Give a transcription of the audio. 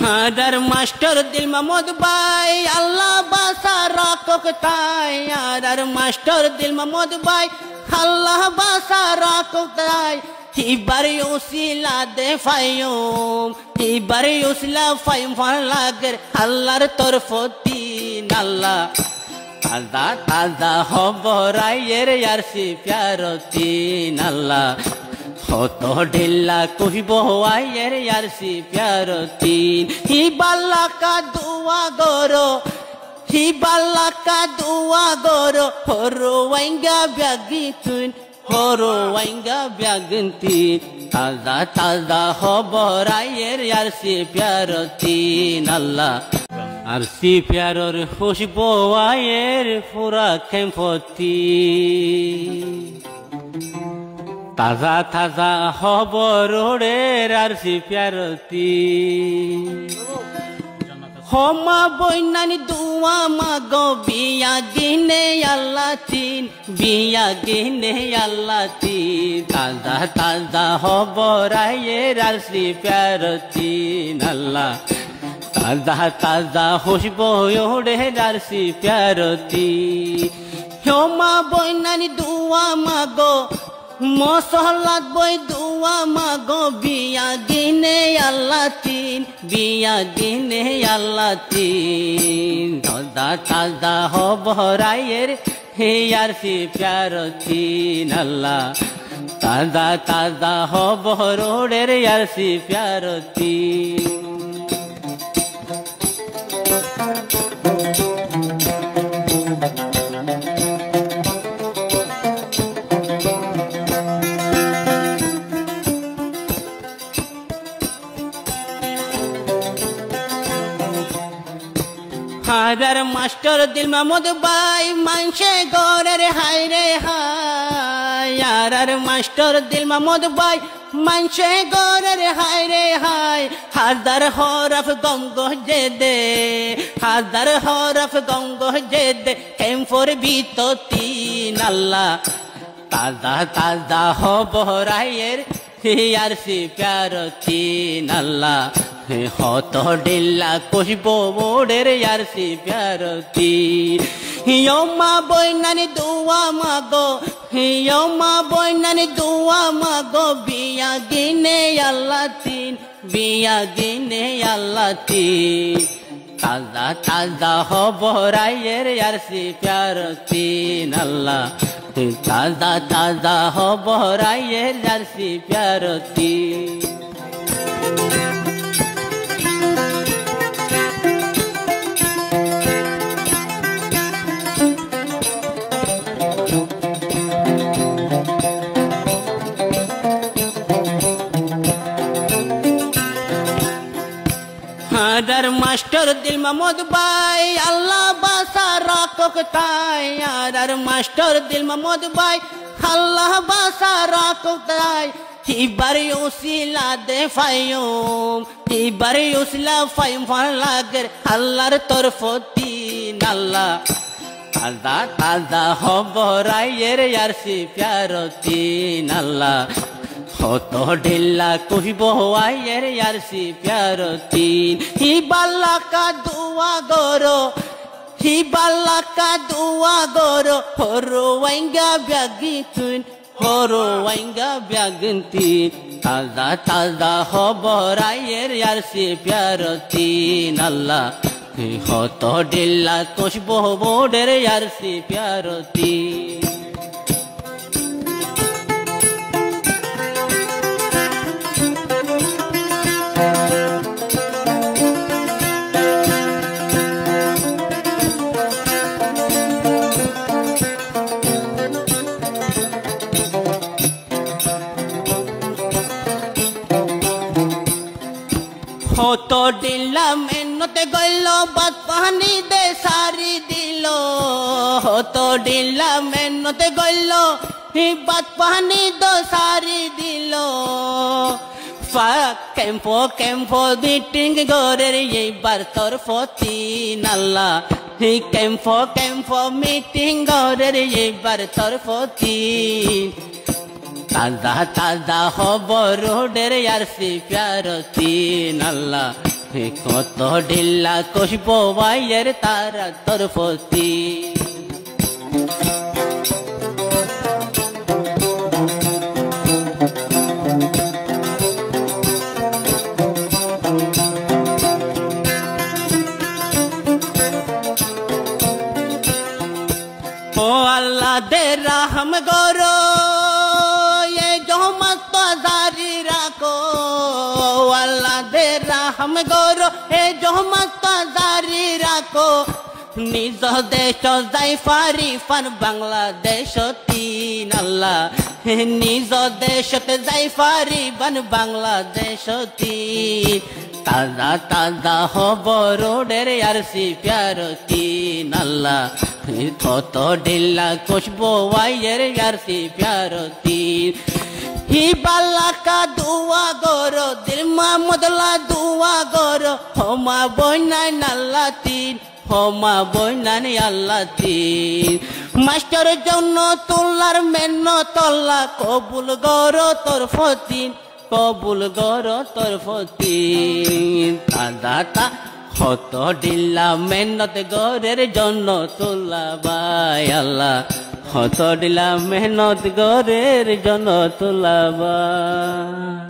হাদার master দিল মাহমুদ ভাই আল্লাহ বাসা রাখক তাই হাদার মাস্টার দিল মাহমুদ ভাই আল্লাহ বাসা রাখক তাই হিবার উসিলা দে ফায়ুম হিবার উসিলা ফায়ুম ফালাগের আল্লাহর তরফতি আল্লাহ তাজা তাজা হবরাইয়ের ইয়ারসি প্যারতি আল্লাহ হত ঢিল্লা কহিব আয়ের ইয়ারসি প্যারতি হিবাল্লা কা দুয়া গরো হিবাল্লা কা দুয়া গরো হরো ওয়াইঙ্গা ব্যাগি তুই হরো ওয়াইঙ্গা ব্যাগন্তি তাজা তাজা হবরাইয়ের ইয়ারসি প্যারতি আল্লাহ আরসি প্যারর খুশব আয়ের পুরা খেমপতি তাজা তাজা খবরের আরসি প্যারতি হমা বইনানি দুয়া মাগো বিয়া গিনে আল্লাহ তিন বিয়া গিনে আল্লাহ তিন তাজা তাজা খবরাইয়ের আরসি প্যারতি আল্লাহ তাজা তাজা খুশব ওড়ে আরসি প্যারতি হমা বইনানি দুয়া মাগো মসলাত বই দুয়া মাগো বিয়া গিনে আল্লাহ তিন বিয়া গিনে আল্লাহ তিন তাজা তাজা হবরাইয়ের হে আরসি প্যারতি আল্লাহ তাজা তাজা হবরের আরসি প্যারতি হাজার মাস্টার দিল মাহমুদ ভাই মানসে গরের হাই রে হাই হাজার মাস্টার দিল মাহমুদ ভাই মানসে গরের হাই রে হাই হাজার হরফ গম গজে দে হাজার হরফ গম গজে দে কেমফর বিততি আল্লাহ তাজা তাজা হবরাইয়ের আরসি প্যারতি আল্লাহ হত ঢিল্লা কহিব মোড়ের আরসি প্যারতি মা বইনানি দুয়া মাগো মা বইনানি দুয়া মাগো বিয়া গিনে আল্লাহ তিন বিয়া গিনে আল্লাহ তিন তাজা তাজা হবরাইয়ের আরসি প্যারতি আল্লাহ তাজা তাজা হবরাইয়ের আরসি প্যারতি হাজার মাস্টার দিল মাহমুদ ভাই আল্লাহ বাসা রাখক তাই হাজার মাস্টার দিল মাহমুদ ভাই আল্লাহ বাসা রাখক তাই হিবার উসিলা দে ফায়ুম হিবার উসিলা ফায়ুম ফালাগের আল্লাহর তরফতি আল্লাহ তাজা তাজা হবরাইয়ের আরসি প্যারতি আল্লাহ হত ঢিল্লা কহিব আয়ের আরসি প্যারতি হিবাল্লা কা দুয়া গরো হিবাল্লা কা দুয়া গরো হরো ওয়াইঙ্গা ব্যাগি তুই হরো ওয়াইঙ্গা ব্যাগন্তি তাজা তাজা হবরাইয়ের আরসি প্যারতি আল্লাহ হত ঢিল্লা কহিব মোড়ের আরসি প্যারতি হত ডিল্লা মেনতে গইল বাত পানি দে সারি দিল হত ডিল্লা মেনতে গইল বাত পানি দো সারি দিল ক্যাম্পো ক্যাম্পো মিটিং গরের এইবার তরফতি আল্লাহ ক্যাম্পো ক্যাম্পো মিটিং গরের এইবার তরফতি তাজা তাজা খবর রোডের আরসি প্যারতি আল্লাহ কত ঢিল্লা কষব ভাইয়ের তারা তোর প্রতি ও আল্লাহ দে রহম গরো এ জহমত জারি রাখো আল্লাহ দে রহম গরো এ জহমত জারি রাখো নিজ দেশ যাই ফারি ফান বাংলাদেশ তিন আল্লাহ নিজ দেশতে যাই ফারি বান বাংলাদেশ তিন তাজা তাজা হব রোডের আরসি প্যার তিন আল্লাহ কত ঢিল্লা কষবো ভাইয়ের আরসি প্যার তিন হি বাল্লা কা দুয়া গরো দিল মাহমুদলা দুয়া গরো হোমা বইনাই নাল্লা তিন হোমা বইনানি আল্লাহ তিন মাস্টার জন্য তোলার মেন্ন তল্লা কবুল গরো তোর ফতিন কবুল গরো তোর ফতিন দাদা কত ঢিল্লা মেহনত গরের জন্য তোলা ভাই আল্লাহ কত ঢিল্লা মেহনত গরের জন্য তোলা ভাই